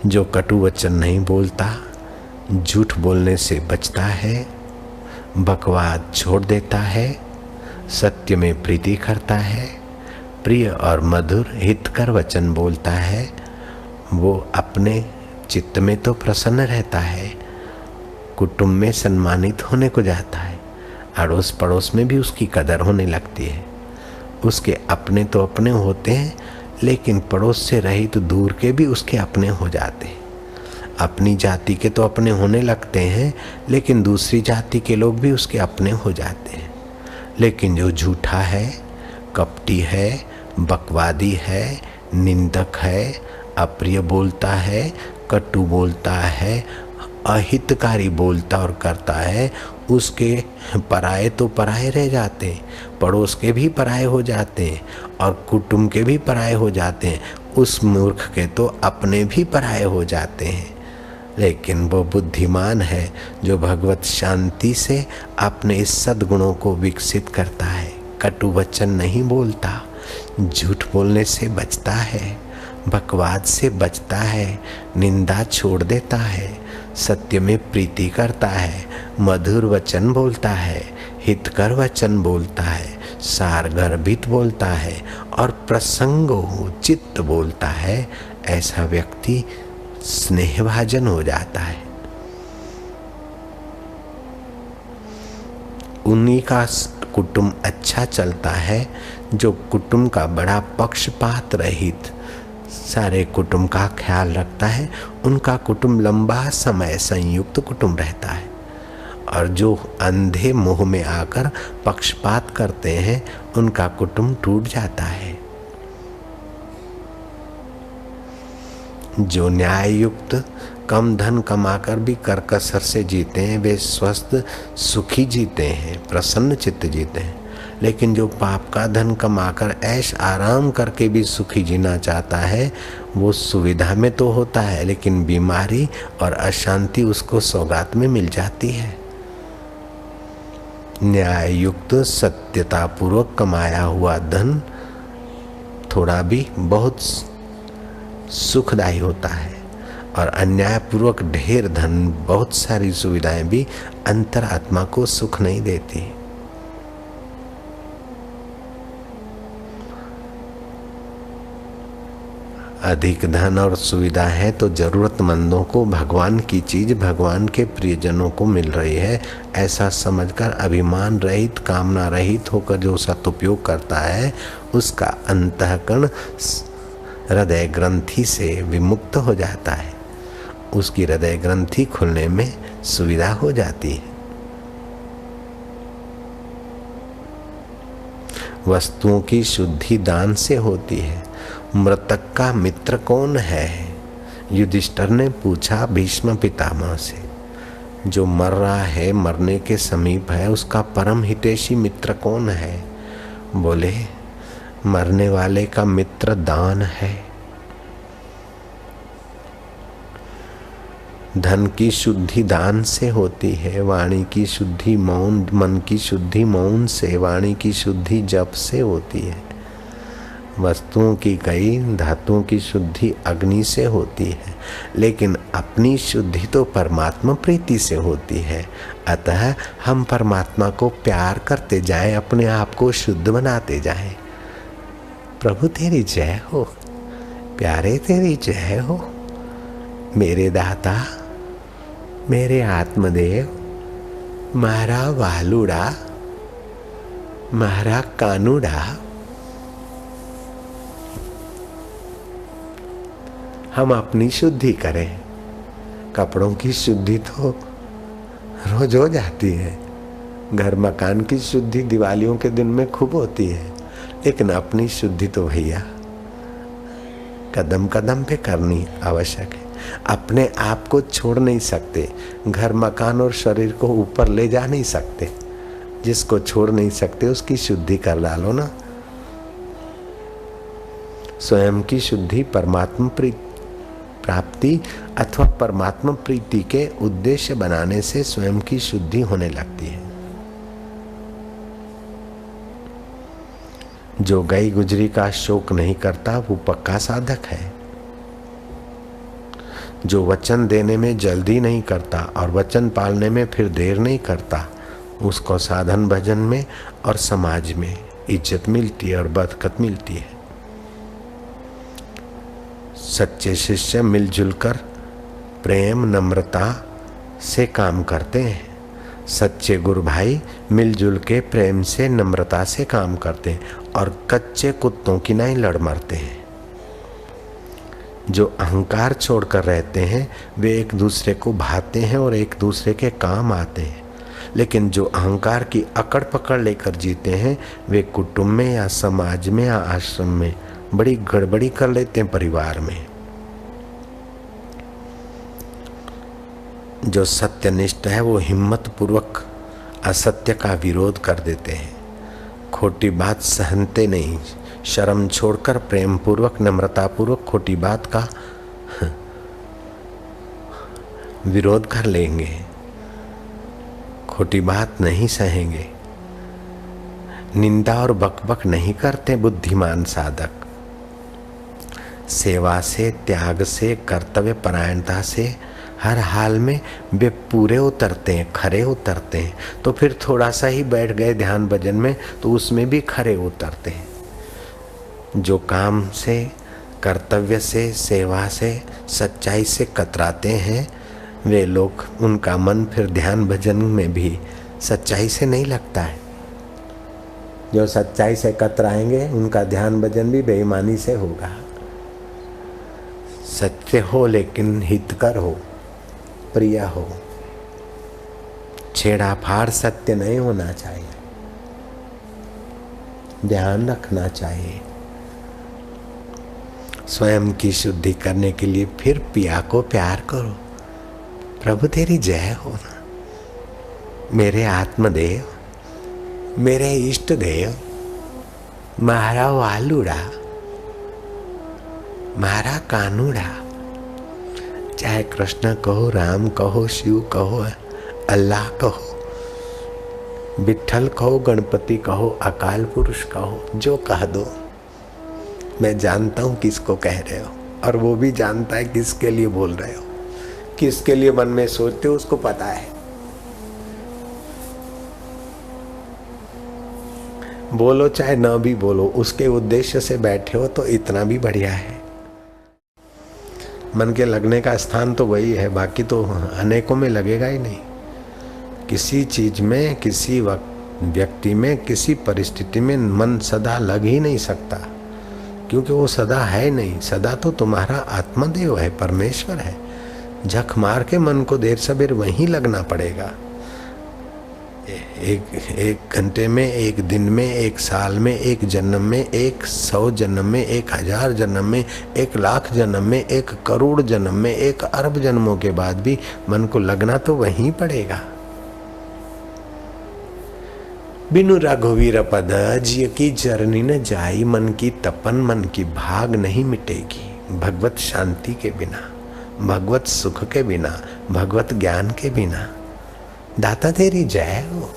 जो कटु वचन नहीं बोलता, झूठ बोलने से बचता है, बकवाद छोड़ देता है, सत्य में प्रीति करता है, प्रिय और मधुर हितकर वचन बोलता है, वो अपने चित्त में तो प्रसन्न रहता है, कुटुंब में सम्मानित होने को जाता है, अड़ोस पड़ोस में भी उसकी कदर होने लगती है। उसके अपने तो अपने होते हैं, लेकिन पड़ोस से रहित तो दूर के भी उसके अपने हो जाते हैं। अपनी जाति के तो अपने होने लगते हैं, लेकिन दूसरी जाति के लोग भी उसके अपने हो जाते हैं। लेकिन जो झूठा है, कपटी है, बकवादी है, निंदक है, अप्रिय बोलता है, कटु बोलता है, अहितकारी बोलता और करता है, उसके पराये तो पराये रह जाते हैं, पड़ोस के भी पराये हो जाते हैं और कुटुंब के भी पराये हो जाते हैं। उस मूर्ख के तो अपने भी पराये हो जाते हैं। लेकिन वो बुद्धिमान है जो भगवत शांति से अपने इस सद्गुणों को विकसित करता है। कटु वचन नहीं बोलता, झूठ बोलने से बचता है, बकवाद से बचता है, निंदा छोड़ देता है, सत्य में प्रीति करता है, मधुर वचन बोलता है, हितकर वचन बोलता है, सारगर्भित बोलता है और प्रसंगोचित बोलता है। ऐसा व्यक्ति स्नेहभाजन हो जाता है। उन्हीं का कुटुंब अच्छा चलता है जो कुटुंब का बड़ा पक्षपात रहित सारे कुटुंब का ख्याल रखता है। उनका कुटुंब लंबा समय संयुक्त कुटुंब रहता है। और जो अंधे मोह में आकर पक्षपात करते हैं, उनका कुटुंब टूट जाता है। जो न्याय युक्त कम धन कमाकर भी करकसर से जीते हैं, वे स्वस्थ सुखी जीते हैं, प्रसन्न चित्त जीते हैं। लेकिन जो पाप का धन कमाकर ऐश आराम करके भी सुखी जीना चाहता है, वो सुविधा में तो होता है, लेकिन बीमारी और अशांति उसको सौगात में मिल जाती है। न्याय युक्त सत्यता पूर्वक कमाया हुआ धन थोड़ा भी बहुत सुखदायी होता है, और अन्यायपूर्वक ढेर धन, बहुत सारी सुविधाएं भी अंतरात्मा को सुख नहीं देती। अधिक धन और सुविधा है तो जरूरतमंदों को भगवान की चीज भगवान के प्रियजनों को मिल रही है, ऐसा समझकर अभिमान रहित, कामना रहित होकर जो सदुपयोग करता है, उसका अंतःकरण हृदय ग्रंथि से विमुक्त हो जाता है। उसकी हृदय ग्रंथि खुलने में सुविधा हो जाती है। वस्तुओं की शुद्धि दान से होती है। मृतक का मित्र कौन है? युधिष्ठिर ने पूछा भीष्म पितामह से। जो मर रहा है, मरने के समीप है, उसका परम हितैषी मित्र कौन है? बोले मरने वाले का मित्र दान है। धन की शुद्धि दान से होती है, वाणी की शुद्धि मौन, मन की शुद्धि मौन से, वाणी की शुद्धि जप से होती है। वस्तुओं की कई धातुओं की शुद्धि अग्नि से होती है, लेकिन अपनी शुद्धि तो परमात्मा प्रीति से होती है। अतः हम परमात्मा को प्यार करते जाएं, अपने आप को शुद्ध बनाते जाएं। प्रभु तेरी जय हो, प्यारे तेरी जय हो, मेरे दाता, मेरे आत्मदेव, मारा वालुड़ा, मारा कानूड़ा। हम अपनी शुद्धि करें। कपड़ों की शुद्धि तो रोज हो जाती है, घर मकान की शुद्धि दिवालियों के दिन में खूब होती है, लेकिन अपनी शुद्धि तो भैया कदम कदम पे करनी आवश्यक है। अपने आप को छोड़ नहीं सकते, घर मकान और शरीर को ऊपर ले जा नहीं सकते। जिसको छोड़ नहीं सकते उसकी शुद्धि कर डालो ना। स्वयं की शुद्धि परमात्मा प्राप्ति अथवा परमात्मा प्रीति के उद्देश्य बनाने से स्वयं की शुद्धि होने लगती है। जो गई गुजरी का शोक नहीं करता वो पक्का साधक है। जो वचन देने में जल्दी नहीं करता और वचन पालने में फिर देर नहीं करता, उसको साधन भजन में और समाज में इज्जत मिलती है और बरकत मिलती है। सच्चे शिष्य मिलजुल कर प्रेम नम्रता से काम करते हैं। सच्चे गुरु भाई मिलजुल के प्रेम से नम्रता से काम करते हैं और कच्चे कुत्तों की नहीं लड़ मरते हैं। जो अहंकार छोड़कर रहते हैं वे एक दूसरे को भाते हैं और एक दूसरे के काम आते हैं, लेकिन जो अहंकार की अकड़ पकड़ लेकर जीते हैं वे कुटुंब में या समाज में या आश्रम में बड़ी गड़बड़ी कर लेते हैं। परिवार में जो सत्यनिष्ठ है वो हिम्मत पूर्वक असत्य का विरोध कर देते हैं, खोटी बात सहनते नहीं, शर्म छोड़कर प्रेम पूर्वक नम्रता पूर्वक खोटी बात का विरोध कर लेंगे, खोटी बात नहीं सहेंगे। निंदा और बकबक नहीं करते बुद्धिमान साधक। सेवा से, त्याग से, कर्तव्य परायणता से हर हाल में वे पूरे उतरते हैं, खरे उतरते हैं। तो फिर थोड़ा सा ही बैठ गए ध्यान भजन में तो उसमें भी खरे उतरते हैं। जो काम से, कर्तव्य से, सेवा से, सच्चाई से कतराते हैं वे लोग, उनका मन फिर ध्यान भजन में भी सच्चाई से नहीं लगता है। जो सच्चाई से कतराएंगे उनका ध्यान भजन भी बेईमानी से होगा। सत्य हो लेकिन हितकर हो, प्रिय हो। छेड़ा फाड़ सत्य नहीं होना चाहिए, ध्यान रखना चाहिए। स्वयं की शुद्धि करने के लिए फिर पिया को प्यार करो। प्रभु तेरी जय हो ना। मेरे आत्मदेव, मेरे इष्ट देव, मारा वालुड़ा, मारा कानूड़ा, चाहे कृष्ण कहो, राम कहो, शिव कहो, अल्लाह कहो, विठल कहो, गणपति कहो, अकाल पुरुष कहो, जो कह दो। मैं जानता हूं किसको कह रहे हो और वो भी जानता है किसके लिए बोल रहे हो। किसके लिए मन में सोचते हो उसको पता है। बोलो चाहे न भी बोलो, उसके उद्देश्य से बैठे हो तो इतना भी बढ़िया है। मन के लगने का स्थान तो वही है, बाकी तो अनेकों में लगेगा ही नहीं। किसी चीज में, किसी वक्त, व्यक्ति में, किसी परिस्थिति में मन सदा लग ही नहीं सकता, क्योंकि वो सदा है नहीं। सदा तो तुम्हारा आत्मदेव है, परमेश्वर है। झक मार के मन को देर सबेर वहीं लगना पड़ेगा। एक घंटे में, एक दिन में, एक साल में, एक जन्म में, 100 जन्म में, 1000 जन्म में, 1,00,000 जन्म में, 1 करोड़ जन्म में, 1 अरब जन्मों के बाद भी मन को लगना तो वहीं पड़ेगा। बिनु रघुवीर पद जिय की जरनी न जाई, मन की तपन, मन की भाग नहीं मिटेगी। भगवत शांति के बिना, भगवत सुख के बिना, भगवत ज्ञान के बिना। दाता तेरी जय हो।